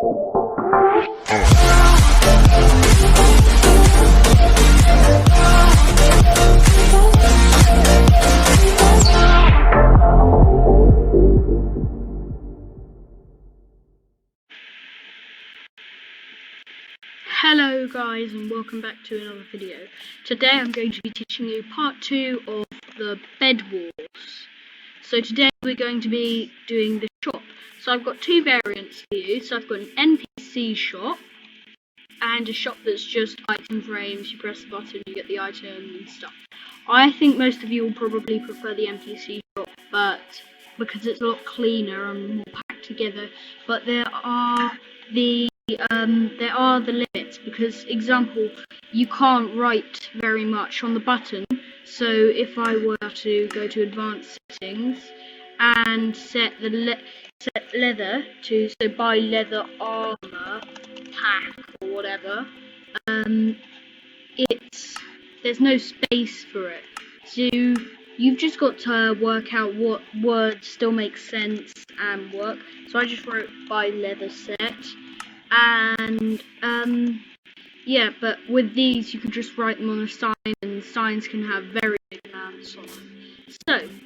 Hello guys, and welcome back to another video. Today I'm going to be teaching you part 2 of the Bedwars. So today we're going to be doing the shop. So I've got two variants for you. So I've got an NPC shop and a shop that's just item frames. You press the button, you get the item and stuff. I think most of you will probably prefer the NPC shop, but because it's a lot cleaner and more packed together. But there are the limits, because example, you can't write very much on the button. So if I were to go to advanced settings and set leather to buy leather armor pack or whatever, there's no space for it. So you've just got to work out what words still make sense and work. So I just wrote buy leather set. And yeah, but with these you can just write them on a sign, and signs can have very big amounts on them.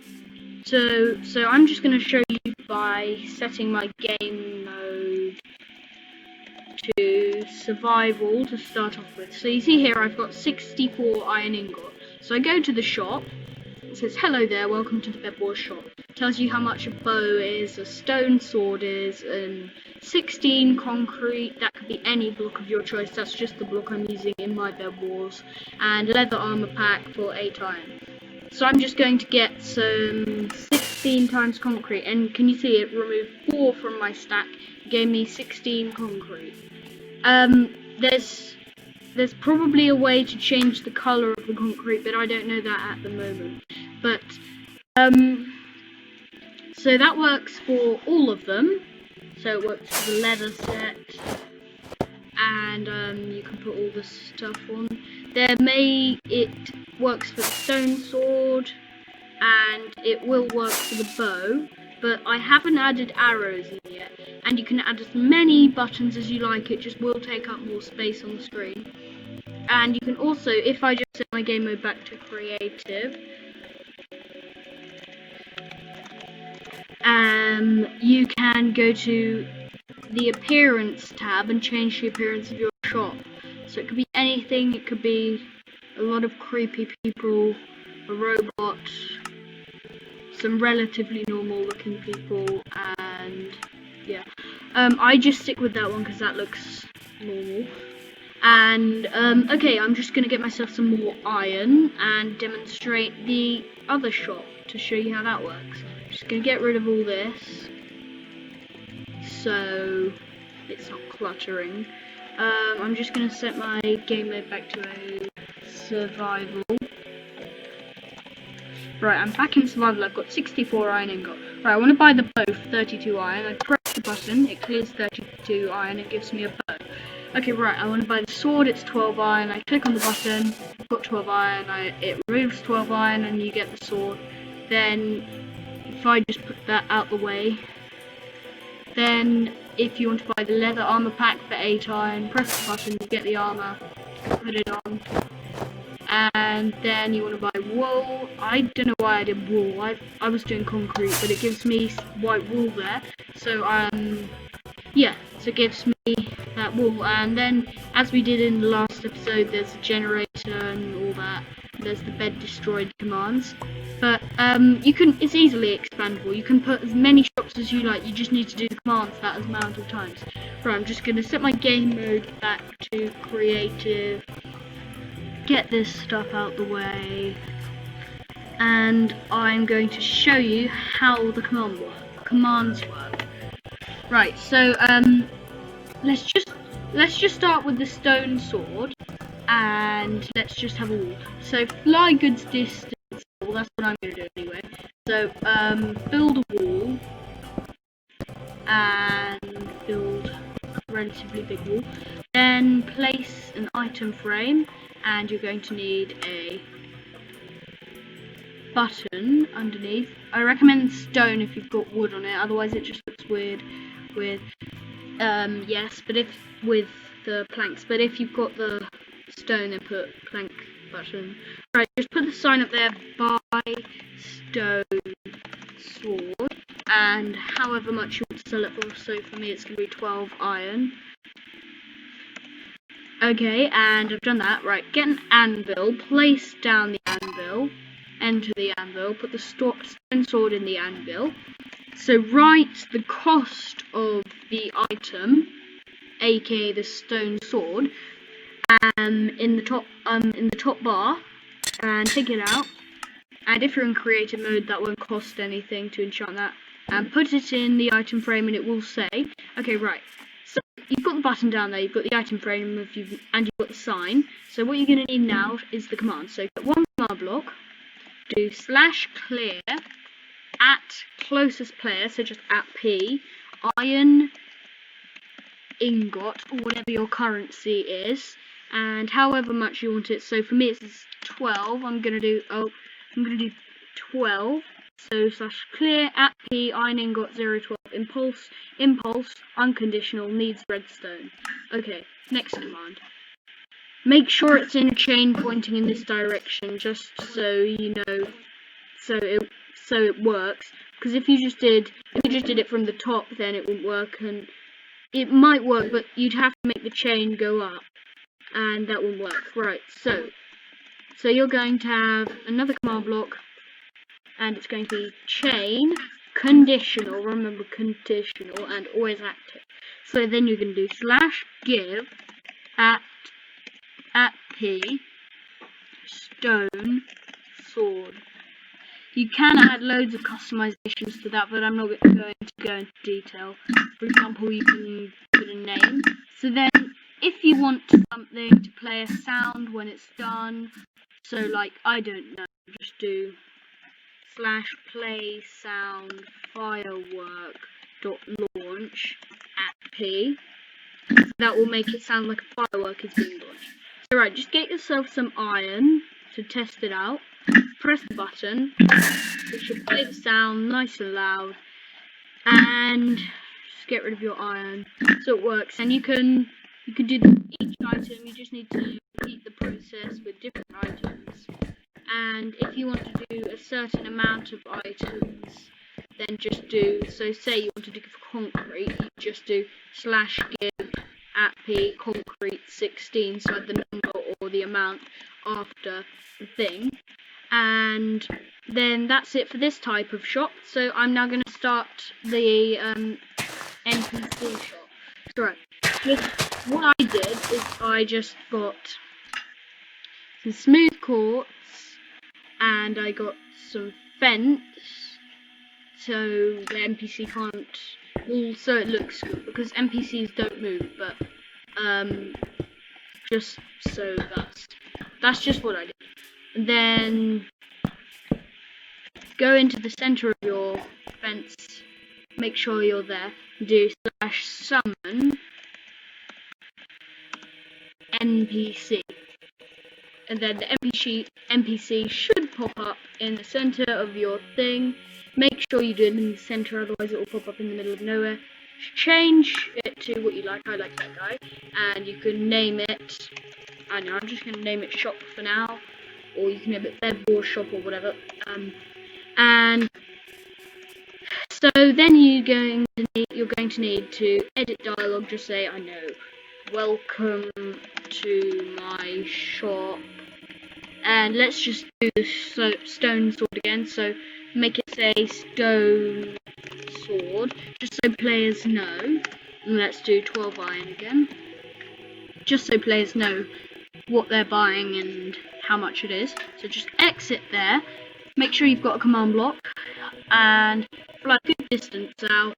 So I'm just going to show you by setting my game mode to survival to start off with. So you see here I've got 64 iron ingot. So I go to the shop. It says, hello there, welcome to the Bedwars shop. It tells you how much a bow is, a stone sword is, and 16 concrete. That could be any block of your choice. That's just the block I'm using in my Bedwars. And leather armor pack for 8 iron. So I'm just going to get some 16 times concrete. And can you see it removed 4 from my stack? It gave me 16 concrete. There's probably a way to change the colour of the concrete, but I don't know that at the moment. But, so that works for all of them. So it works for the leather set, and you can put all the stuff on. It works for the stone sword, and it will work for the bow, but I haven't added arrows in yet. And you can add as many buttons as you like, it just will take up more space on the screen. And you can also, if I just set my game mode back to creative, you can go to the appearance tab and change the appearance of your shop. So it could be anything. It could be a lot of creepy people, a robot, some relatively normal looking people, and yeah. I just stick with that one because that looks normal. And okay, I'm just gonna get myself some more iron and demonstrate the other shop to show you how that works. Just gonna get rid of all this so it's not cluttering. I'm just gonna set my game mode back to a survival. Right, I'm back in survival. I've got 64 iron ingot. Right, I want to buy the bow for 32 iron. I press the button, it clears 32 iron, it gives me a bow. Okay, right, I want to buy the sword, it's 12 iron. I click on the button, I've got 12 iron, it removes 12 iron and you get the sword. Then, if I just put that out the way, then if you want to buy the leather armor pack for 8 iron, press the button, you get the armor, put it on. And then you want to buy wool. I don't know why I did wool. I was doing concrete, but it gives me white wool there. So yeah, so it gives me that wool. And then, as we did in the last episode, there's a generator and all that. There's the bed destroyed commands. But it's easily expandable. You can put as many shops as you like. You just need to do the commands that amount of times. Right, I'm just gonna set my game mode back to creative. Get this stuff out the way, and I'm going to show you how the commands work. Right, so let's just start with the stone sword, and let's just have a walk. So fly goods distance. Well, that's what I'm going to do anyway. So build a wall and build a relatively big wall. Then place an item frame. And you're going to need a button underneath. I recommend stone if you've got wood on it, otherwise it just looks weird. Yes, but if with the planks, but if you've got the stone, then put plank button. Right, just put the sign up there, buy stone sword, and however much you want to sell it for. So for me, it's gonna be 12 iron. Okay, and I've done that. Right, get an anvil, place down the anvil, enter the anvil, put the stone sword in the anvil. So write the cost of the item, aka the stone sword, in the top bar, and take it out. And if you're in creative mode, that won't cost anything to enchant that. And put it in the item frame, and it will say, okay, right. So you've got the button down there, you've got the item frame, and you've got the sign. So what you're going to need now is the command. So get one command block, do /clear at closest player, so just at P, iron ingot, or whatever your currency is, and however much you want it. So for me it's 12. I'm gonna do 12. So /clear at P, iron ingot 012, impulse unconditional, needs redstone. Okay, next command. Make sure it's in a chain pointing in this direction, just so you know, so it works. Because if you just did it from the top, then it wouldn't work, and it might work, but you'd have to make the chain go up, and that wouldn't work. Right, so you're going to have another command block, and it's going to be chain conditional, remember conditional, and always active. So then you're going to do /give at P stone sword. You can add loads of customizations to that, but I'm not going to go into detail. For example, you can put a name. So then, if you want something to play a sound when it's done, so like, I don't know, just do /play sound firework.launch at P. That will make it sound like a firework is being launched. So right, just get yourself some iron to test it out. Press the button. It should play the sound nice and loud, and just get rid of your iron so it works. And you can do each item. You just need to repeat the process with different items. And if you want to do a certain amount of items, then just do. So say you want to do concrete, you just do /give at P concrete 16. So add the number or the amount after the thing. And then that's it for this type of shop. So I'm now going to start the NPC shop. So right, what I did is I just got some smooth quartz, and I got some fence, so the NPC can't. Also, it looks good because NPCs don't move, but just so that's just what I did. And then go into the center of your fence, make sure you're there, do /summon NPC, and then the NPC should pop up in the center of your thing. Make sure you do it in the center, otherwise it will pop up in the middle of nowhere. Change it to what you like. I like that guy, and you can name it. I know, I'm just going to name it shop for now, or you can name it Bedwars shop or whatever. And so then you're going to need to edit dialogue. Just say, I know, welcome to my shop, and let's just do the stone sword again. So make it say stone sword, just so players know. And let's do 12 iron again, just so players know what they're buying and how much it is. So just exit there, make sure you've got a command block, and fly a good distance out,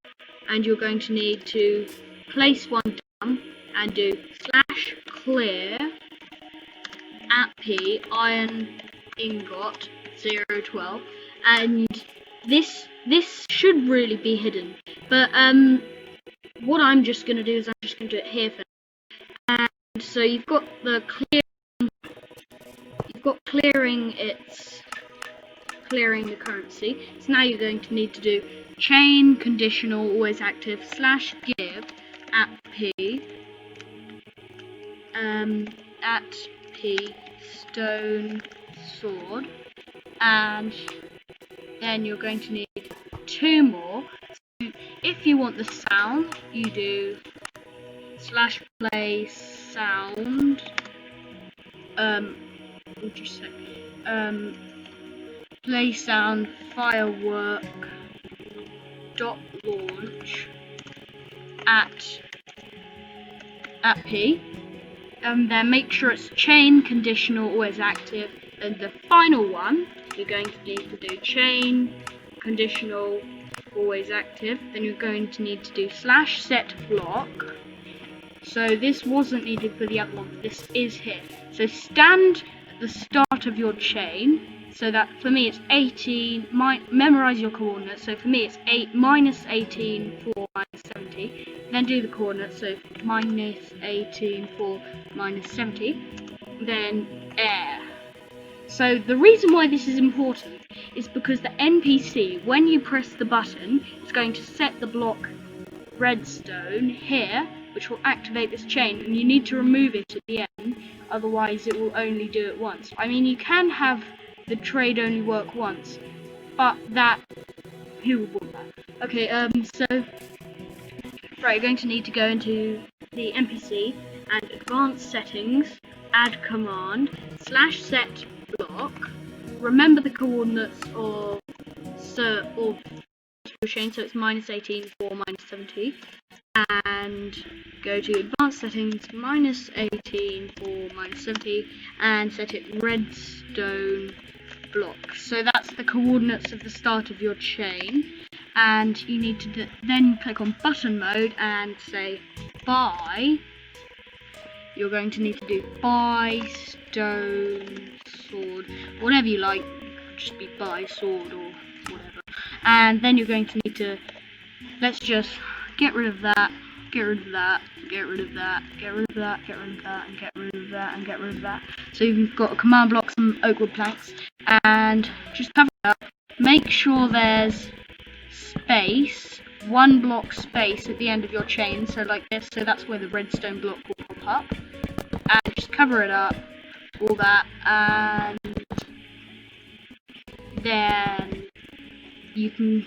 and you're going to need to place one down and do /clear at P iron ingot 012, and this should really be hidden, but what I'm just going to do is I'm just going to do it here for now. And so you've got the clearing the currency. So now you're going to need to do chain conditional always active /give at P, stone sword, and then you're going to need 2 more. So if you want the sound, you do /play sound. What would you say? Play sound firework dot launch at P. Then make sure it's chain conditional always active. And the final one, you're going to need to do chain conditional always active. Then you're going to need to do /set block. So this wasn't needed for the other one, but this is here. So stand at the start of your chain. So that for me it's 18. Memorize your coordinates. So for me it's minus 18, 4, minus 70. Then do the coordinates. So minus 18, 4, minus 70. Then air. So the reason why this is important is because the NPC, when you press the button, it's going to set the block redstone here, which will activate this chain, and you need to remove it at the end, otherwise it will only do it once. I mean, you can have the trade only work once, but who would want that? Okay, so right, you're going to need to go into the NPC and advanced settings, add command, /set block, remember the coordinates of your chain, so it's minus 18, 4, minus 70, and go to advanced settings, minus 18, 4, minus 70, and set it redstone block. So that's the coordinates of the start of your chain, and you need to then click on button mode and say buy. You're going to need to do buy stone sword, whatever you like, just be buy sword or whatever. And then you're going to need to, let's just get rid of that, get rid of that, get rid of that, get rid of that, get rid of that, and get rid of that, and get rid of that. So you've got a command block, some oak wood planks, and just cover it up. Make sure there's space, 1 block space at the end of your chain, so like this, so that's where the redstone block will pop up. And just cover it up, all that, and then you can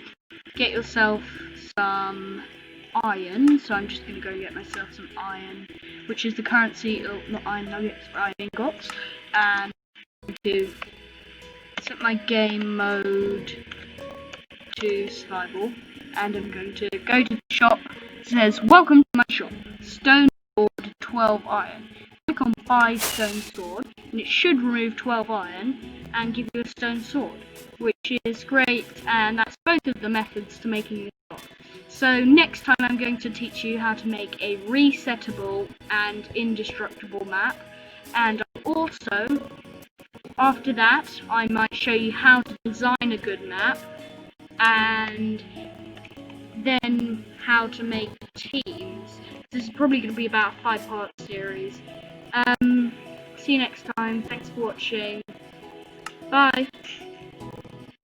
get yourself some iron. So I'm just going to go get myself some iron, which is the currency of, not iron nuggets, but iron ingots, and to set my game mode to survival, and I'm going to go to the shop. It says welcome to my shop, stone sword 12 iron. Click on buy stone sword, and it should remove 12 iron and give you a stone sword, which is great, and that's both of the methods to making this sword. So next time I'm going to teach you how to make a resettable and indestructible map, and also after that I might show you how to design a good map, and then how to make teams. This is probably going to be about a 5-part series. See you next time. Thanks for watching. Bye.